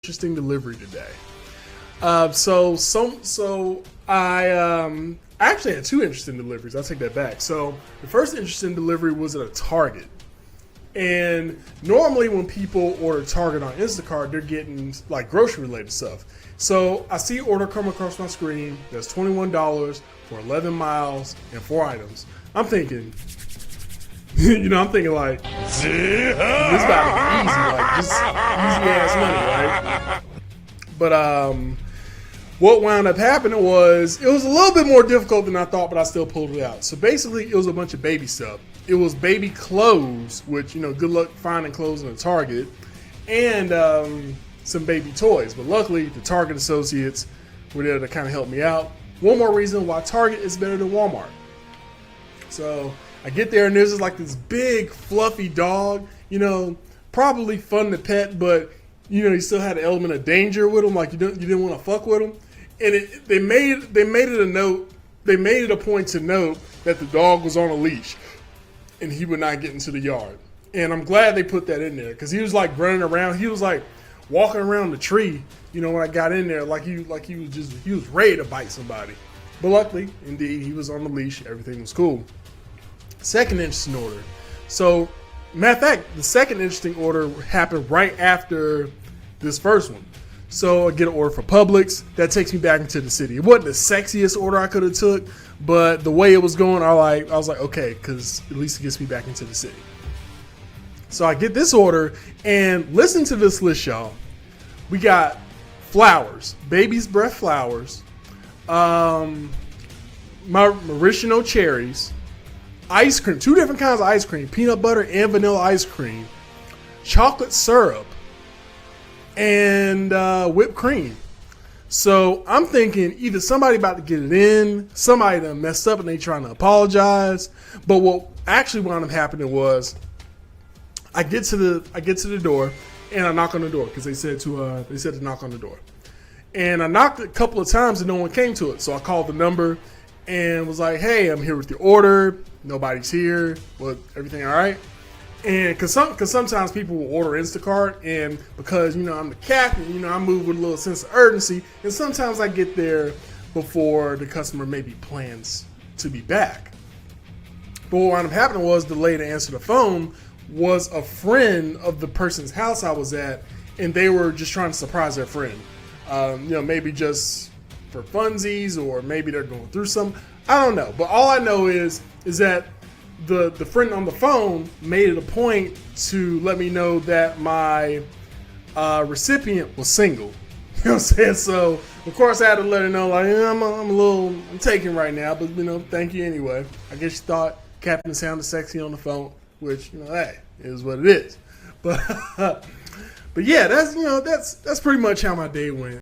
interesting delivery today. So I actually had two interesting deliveries. I'll take that back. So the first interesting delivery was at a Target. And normally when people order Target on Instacart, they're getting like grocery related stuff. So I see order come across my screen. That's $21 for 11 miles and 4 items. I'm thinking, I'm thinking like, this about to be easy, like just easy ass money, right? But what wound up happening was it was a little bit more difficult than I thought, but I still pulled it out. So basically, it was a bunch of baby stuff. It was baby clothes, which, good luck finding clothes in a Target, and some baby toys. But luckily, the Target associates were there to kind of help me out. One more reason why Target is better than Walmart. So I get there, and there's just like this big, fluffy dog, probably fun to pet, but, you still had an element of danger with him, like you didn't want to fuck with him. And they made it a point to note that the dog was on a leash and he would not get into the yard. And I'm glad they put that in there because he was like running around. He was like walking around the tree, when I got in there, like he was ready to bite somebody. But luckily, indeed, he was on the leash. Everything was cool. Second interesting order. So, matter of fact, the second interesting order happened right after this first one. So I get an order for Publix. That takes me back into the city. It wasn't the sexiest order I could have took, but the way it was going, I was like, okay, because at least it gets me back into the city. So I get this order, and listen to this list, y'all. We got flowers, baby's breath flowers, maraschino cherries, ice cream, 2 different kinds of ice cream, peanut butter and vanilla ice cream, chocolate syrup, and whipped cream. So I'm thinking either somebody about to get it in, somebody done messed up and they trying to apologize. But what actually wound up happening was I get to the door and I knock on the door because they said to knock on the door. And I knocked a couple of times and no one came to it. So I called the number and was like, hey, I'm here with your order. Nobody's here. Well, everything all right? And because sometimes people will order Instacart, and because, I'm the captain, I move with a little sense of urgency, and sometimes I get there before the customer maybe plans to be back. But what wound up happening was the lady that answered the phone was a friend of the person's house I was at, and they were just trying to surprise their friend. Maybe just for funsies, or maybe they're going through something. I don't know. But all I know is that the friend on the phone made it a point to let me know that my recipient was single. You know what I'm saying? So, of course, I had to let her know, like, I'm taken right now, but, thank you anyway. I guess you thought Captain sounded sexy on the phone, which, hey, is what it is. But, but yeah, that's pretty much how my day went.